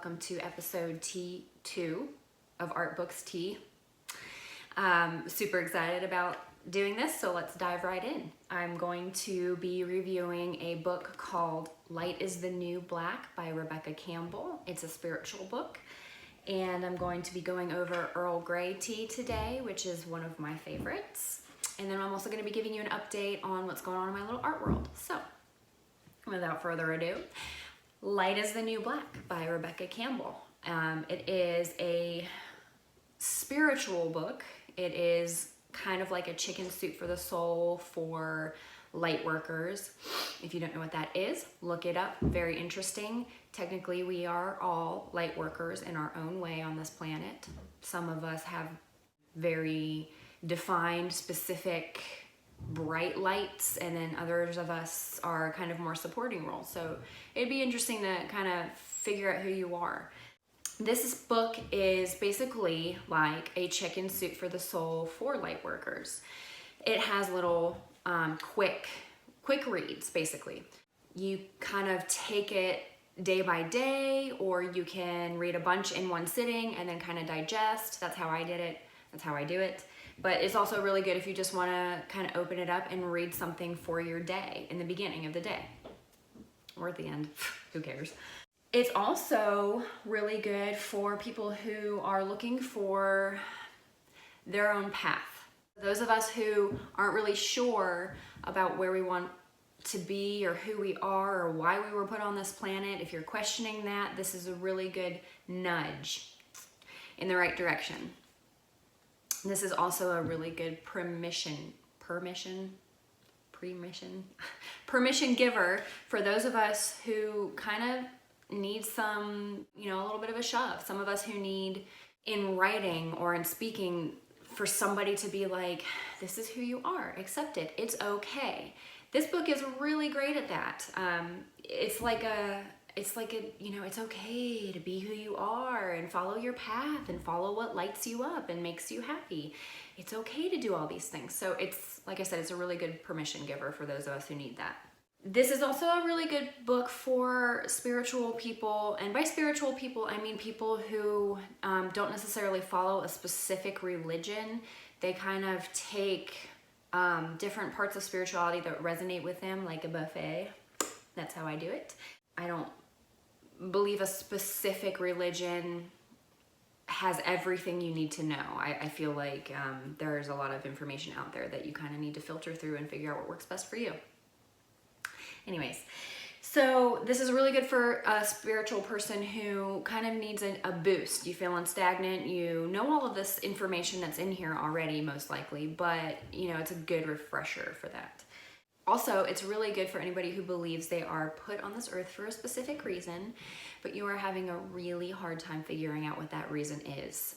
welcome to episode T2 of Art.Books.Tea. Super excited about doing this, so let's dive right in. I'm going to be reviewing a book called Light is the New Black by Rebecca Campbell. It's a spiritual book, and I'm going to be going over Earl Grey Tea today, which is one of my favorites. And then I'm also going to be giving you an update on what's going on in my little art world. So, without further ado, Light is the New Black by Rebecca Campbell. It is a spiritual book. It is kind of like a chicken soup for the soul for light workers. If you don't know what that is, look it up. Very interesting. Technically, we are all light workers in our own way on this planet. Some of us have very defined, specific, bright lights, and then others of us are kind of more supporting roles. So it'd be interesting to kind of figure out who you are. This book is basically like a chicken soup for the soul for light workers. It has little quick reads, basically. You kind of take it day by day, or you can read a bunch in one sitting and then kind of digest. That's how I did it. That's how I do it. But it's also really good if you just want to kind of open it up and read something for your day in the beginning of the day or at the end. Who cares? It's also really good for people who are looking for their own path. Those of us who aren't really sure about where we want to be or who we are or why we were put on this planet, if you're questioning that, this is a really good nudge in the right direction. This is also a really good permission giver for those of us who kind of need some, a little bit of a shove. Some of us who need in writing or in speaking for somebody to be like, this is who you are, accept it, it's okay. This book is really great at that. It's okay to be who you are and follow your path and follow what lights you up and makes you happy. It's okay to do all these things. So it's, like I said, it's a really good permission giver for those of us who need that. This is also a really good book for spiritual people. And by spiritual people, I mean people who don't necessarily follow a specific religion. They kind of take different parts of spirituality that resonate with them, like a buffet. That's how I do it. I don't believe a specific religion has everything you need to know. I feel like there's a lot of information out there that you kind of need to filter through and figure out what works best for you. Anyways, so this is really good for a spiritual person who kind of needs a boost. You feeling stagnant, you know all of this information that's in here already, most likely, but it's a good refresher for that. Also, it's really good for anybody who believes they are put on this earth for a specific reason, but you are having a really hard time figuring out what that reason is.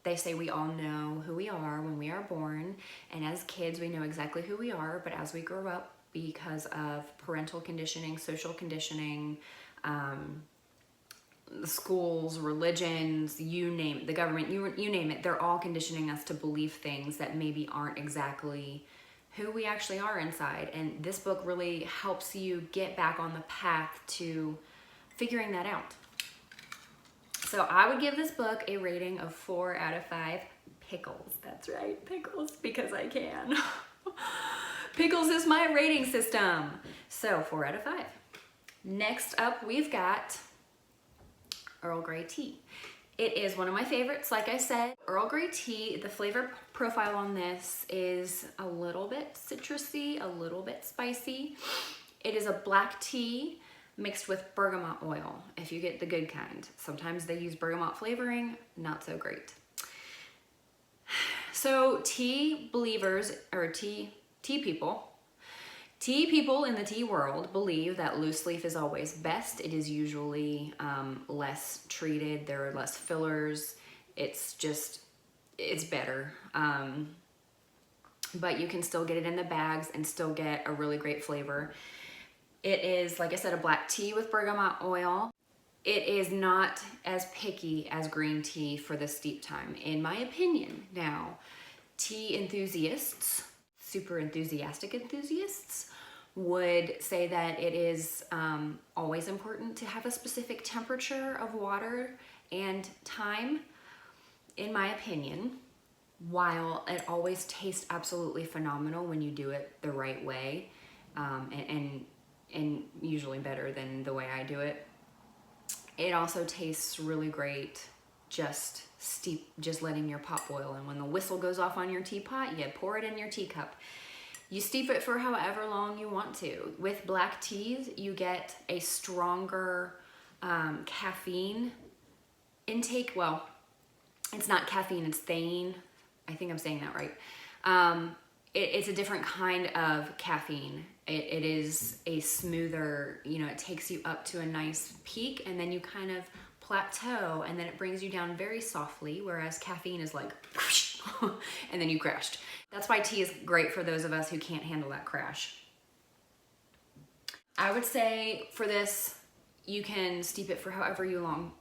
They say we all know who we are when we are born, and as kids we know exactly who we are, but as we grow up, because of parental conditioning, social conditioning, the schools, religions, you name it, the government, you name it, they're all conditioning us to believe things that maybe aren't exactly who we actually are inside. And this book really helps you get back on the path to figuring that out. So I would give this book a rating of 4 out of 5 pickles. That's right, pickles, because I can. Pickles is my rating system. So 4 out of 5. Next up, we've got Earl Grey Tea. It is one of my favorites, like I said. Earl Grey Tea, the flavor profile on this is a little bit citrusy, a little bit spicy. It is a black tea mixed with bergamot oil, if you get the good kind. Sometimes they use bergamot flavoring, not so great. So tea believers, or tea people in the tea world believe that loose leaf is always best. It is usually less treated. There are less fillers. It's better. But you can still get it in the bags and still get a really great flavor. It is, like I said, a black tea with bergamot oil. It is not as picky as green tea for the steep time, in my opinion. Now, tea enthusiasts, super enthusiastic enthusiasts, would say that it is always important to have a specific temperature of water and time, in my opinion, while it always tastes absolutely phenomenal when you do it the right way, and usually better than the way I do it. It also tastes really great just letting your pot boil, and when the whistle goes off on your teapot, you pour it in your teacup. You steep it for however long you want to. With black teas, you get a stronger caffeine intake. Well, it's not caffeine, it's theine. I think I'm saying that right. It's a different kind of caffeine. It is a smoother, you know, it takes you up to a nice peak, and then you kind of plateau, and then it brings you down very softly, whereas caffeine is like, whoosh, and then you crashed. That's why tea is great for those of us who can't handle that crash. I would say for this, you can steep it for however long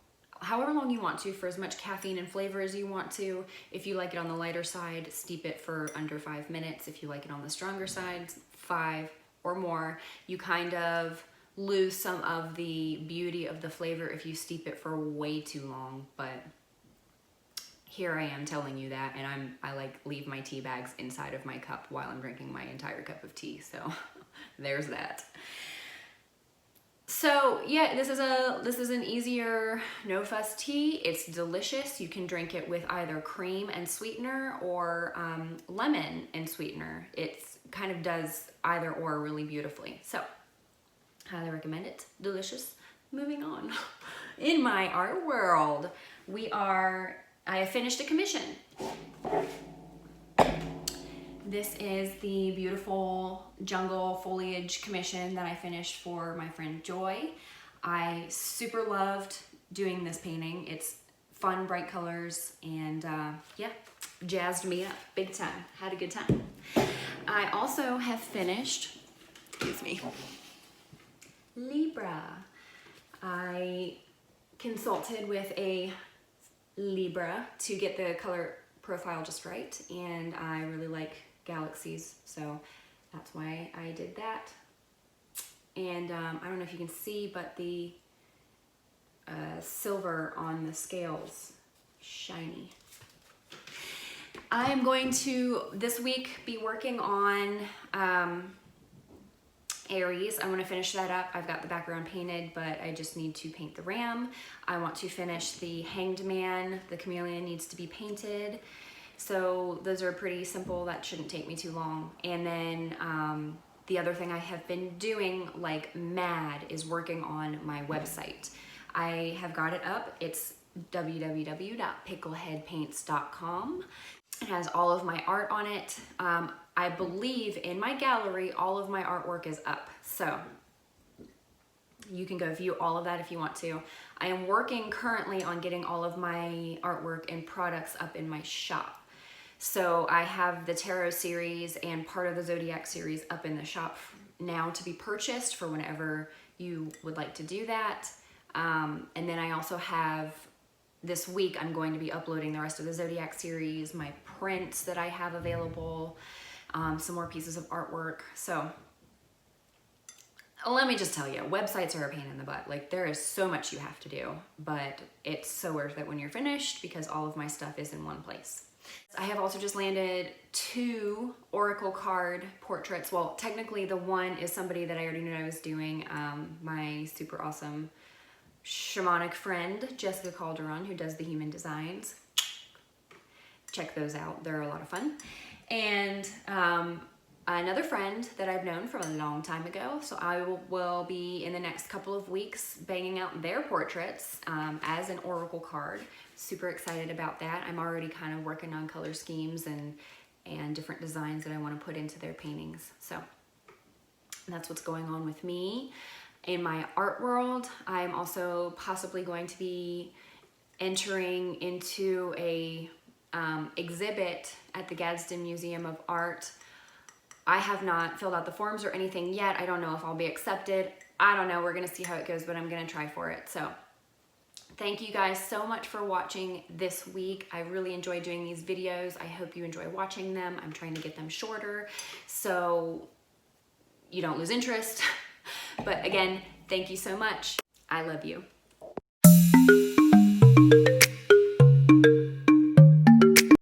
you want to, for as much caffeine and flavor as you want to. If you like it on the lighter side, steep it for under 5 minutes. If you like it on the stronger side, 5 or more. You kind of lose some of the beauty of the flavor if you steep it for way too long, but here I am telling you that, and I like leave my tea bags inside of my cup while I'm drinking my entire cup of tea, so there's that. So yeah, this is an easier no fuss tea. It's delicious. You can drink it with either cream and sweetener or lemon and sweetener. It kind of does either or really beautifully. So highly recommend it. Delicious. Moving on. In my art world, I have finished a commission. This is the beautiful jungle foliage commission that I finished for my friend Joy. I super loved doing this painting. It's fun, bright colors, and yeah, jazzed me up big time. Had a good time. I also have finished, excuse me, Libra. I consulted with a Libra to get the color profile just right, and I really like galaxies, so that's why I did that. And I don't know if you can see, but the silver on the scales, shiny. I am going to, this week, be working on Aries. I want to finish that up. I've got the background painted, but I just need to paint the ram. I want to finish the Hanged Man. The chameleon needs to be painted. So those are pretty simple. That shouldn't take me too long. And then the other thing I have been doing like mad is working on my website. I have got it up. It's www.pickleheadpaints.com. It has all of my art on it. I believe in my gallery, all of my artwork is up. So you can go view all of that if you want to. I am working currently on getting all of my artwork and products up in my shop. So I have the Tarot series and part of the Zodiac series up in the shop now to be purchased for whenever you would like to do that. And then I also have, this week I'm going to be uploading the rest of the Zodiac series, my prints that I have available, some more pieces of artwork. So let me just tell you, websites are a pain in the butt. Like, there is so much you have to do, but it's so worth it when you're finished because all of my stuff is in one place. I have also just landed 2 Oracle card portraits. Well, technically the one is somebody that I already knew I was doing, my super awesome shamanic friend, Jessica Calderon, who does the human designs. Check those out. They're a lot of fun. And another friend that I've known from a long time ago. So I will be in the next couple of weeks banging out their portraits as an Oracle card. Super excited about that. I'm already kind of working on color schemes and different designs that I want to put into their paintings. So that's what's going on with me. In my art world, I'm also possibly going to be entering into a exhibit at the Gadsden Museum of Art. I have not filled out the forms or anything yet. I don't know if I'll be accepted. I don't know. We're going to see how it goes, but I'm going to try for it. So thank you guys so much for watching this week. I really enjoy doing these videos. I hope you enjoy watching them. I'm trying to get them shorter. So you don't lose interest. But again, thank you so much. I love you.